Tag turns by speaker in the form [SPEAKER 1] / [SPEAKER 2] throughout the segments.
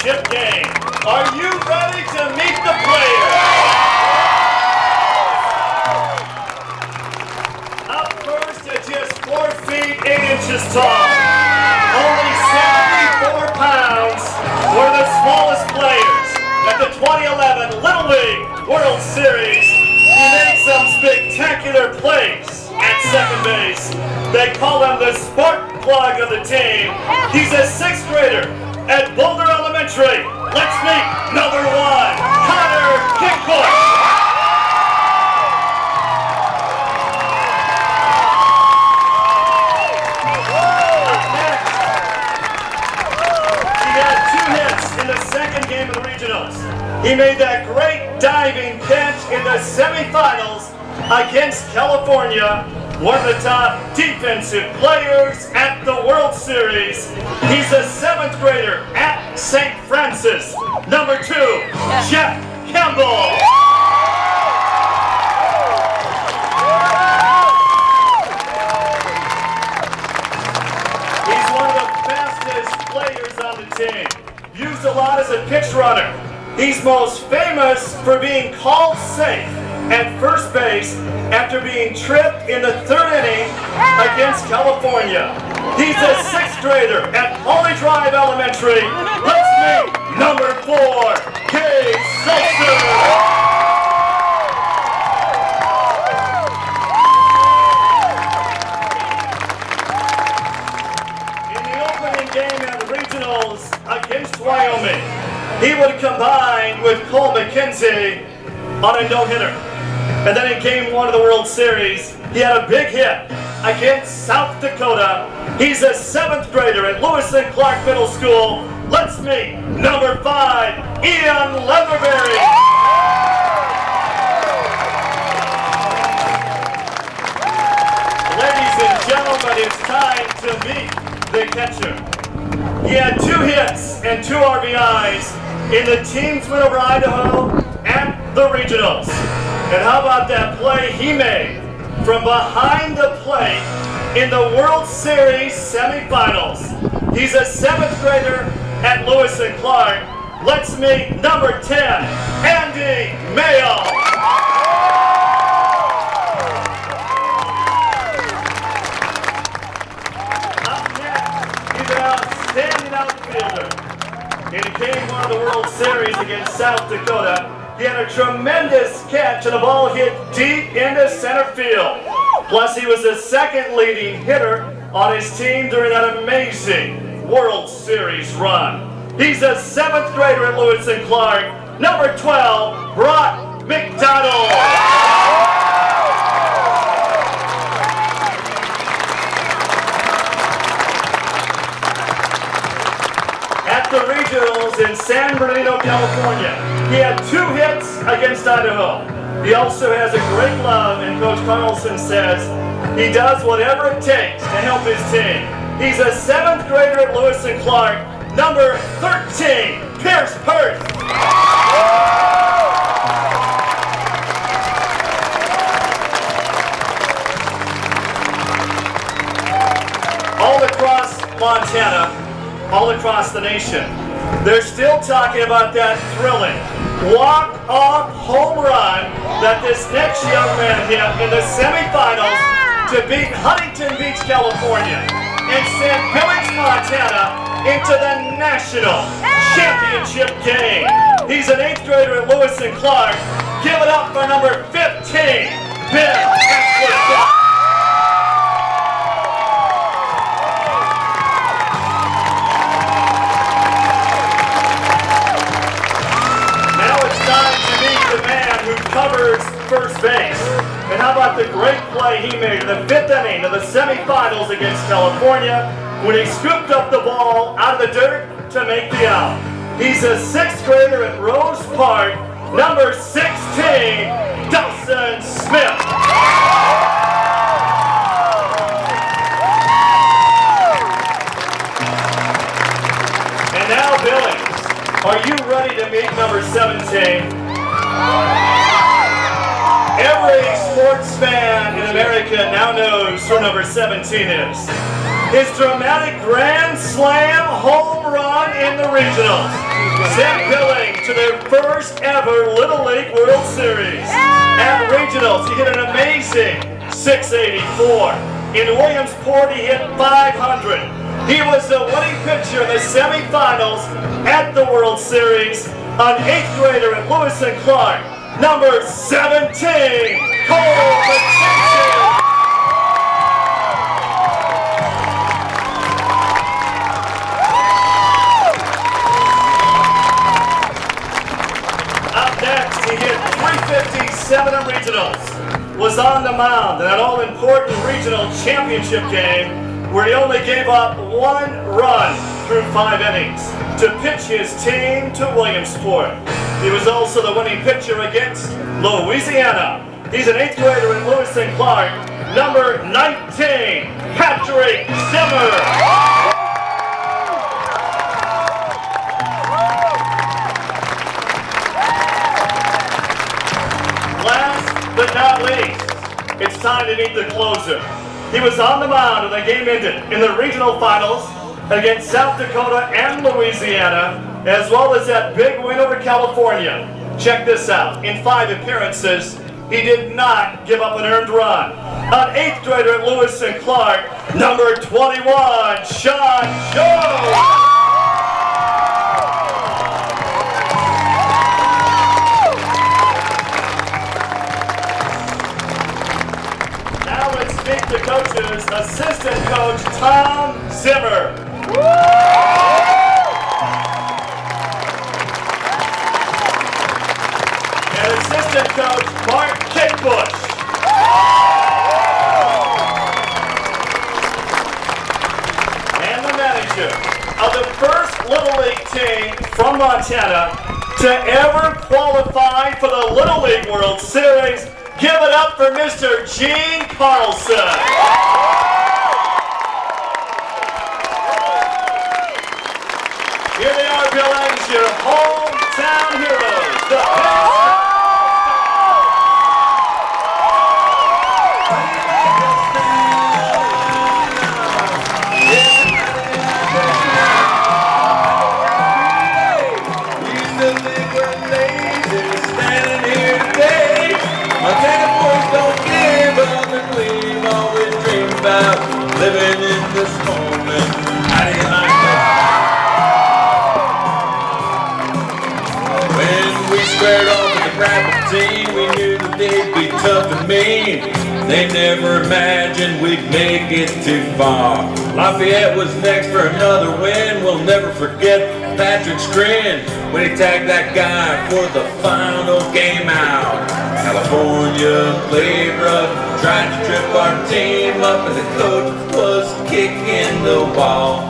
[SPEAKER 1] championship game. Are you ready to meet the players? Up first at just 4 feet 8 inches tall, only 74 pounds, were the smallest players at the 2011 Little League World Series. He made some spectacular plays at second base. They call him the spark plug of the team. He's a 6th grader at Boulder Elementary. Let's meet number 1, Connor Kickbush. He had 2 hits in the second game of the regionals. He made that great diving catch in the semifinals against California. One of the top defensive players at the World Series. He's a 7th grader at St. Francis. Number 2, Jeff Campbell. He's one of the fastest players on the team. Used a lot as a pitch runner. He's most famous for being called safe at first base after being tripped in the 3rd inning against California. He's a 6th grader at Holly Drive Elementary. Let's meet number 4, Kay Seltzer. In the opening game at the regionals against Wyoming, he would combine with Cole McKenzie on a no-hitter. And then in game 1 of the World Series, he had a big hit against South Dakota. He's a 7th grader at Lewis and Clark Middle School. Let's meet number 5, Ian Leatherberry. Ladies and gentlemen, it's time to meet the catcher. He had 2 hits and 2 RBIs in the team's win over Idaho at the regionals. And how about that play he made from behind the plate in the World Series semifinals? He's a 7th grader at Lewis and Clark. Let's meet number 10, Andy Mayo. Up next, he's an outstanding outfielder. In game 1 of the World Series against South Dakota, he had a tremendous catch and the ball hit deep into center field. Plus, he was the 2nd leading hitter on his team during that amazing World Series run. He's a 7th grader at Lewis and Clark. Number 12, Brock McDonald. At the regionals in San Bernardino, California, he had 2 hits against Idaho. He also has a great glove, and Coach Carlson says he does whatever it takes to help his team. He's a 7th grader at Lewis and Clark. Number 13, Pierce Hurst. All across Montana, all across the nation, they're still talking about that thrilling walk-off home run that this next young man hit in the semifinals to beat Huntington Beach, California, and send Billings, Montana into the national championship game. He's an 8th grader at Lewis and Clark. Give it up for number 15, Ben Haslett. Covers first base. And how about the great play he made in the 5th inning of the semifinals against California when he scooped up the ball out of the dirt to make the out. He's a 6th grader at Rose Park. Number 16, Dawson Smith. And now Billings, are you ready to meet number 17? Every sports fan in America now knows who number 17 is. His dramatic grand slam home home run in the regionals. Sent Billings to their first ever Little League World Series. At regionals, he hit an amazing 684. In Williamsport, he hit 500. He was the winning pitcher in the semifinals at the World Series. An 8th grader at Lewis and Clark, number 17, Cole Patinkin. Up next, he hit 357 in regionals, was on the mound in an all-important regional championship game where he only gave up 1 run through 5 innings to pitch his team to Williamsport. He was also the winning pitcher against Louisiana. He's an 8th grader at Lewis and Clark, number 19, Patrick Zimmer. Last but not least, it's time to meet the closer. He was on the mound when the game ended in the regional finals against South Dakota and Louisiana, as well as that big win over California. Check this out. In 5 appearances, he did not give up an earned run. An 8th grader at Lewis and Clark, number 21, Sean Jones. Now let's meet the coaches. Assistant coach Tom Zimmer. And assistant coach Mark Kickbush. And the manager of the first Little League team from Montana to ever qualify for the Little League World Series. Give it up for Mr. Gene Carlson. Here they are, Billings, your hometown heroes. The
[SPEAKER 2] standing here today. Montana boys don't give up, and we've always dreamed about living in this moment. How do you like that? When we squared off with the Rapid team, we knew that they'd be tough and mean. They never imagined we'd make it too far. Lafayette was next for another win. We'll never forget Patrick's grin when he tagged that guy for the final game out. California played rough, tried to trip our team up, and the coach was kicking the ball.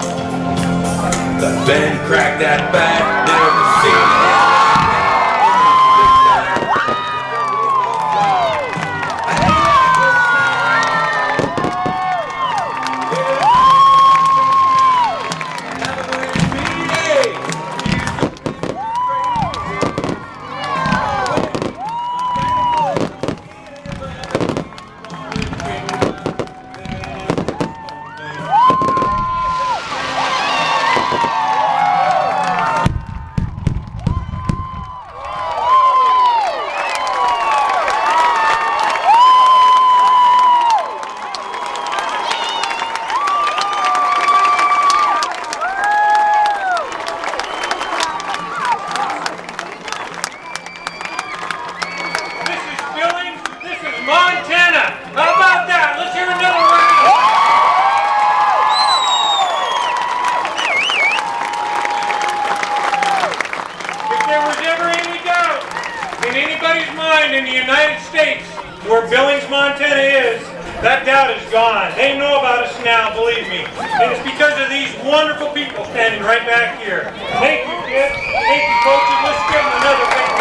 [SPEAKER 2] But Ben cracked that bat, never seen it.
[SPEAKER 3] Montana! How about that? Let's hear another round! If there was ever any doubt in anybody's mind in the United States where Billings, Montana is, that doubt is gone. They know about us now, believe me. And it's because of these wonderful people standing right back here. Thank you, kids. Thank you, coaches. Let's give them another big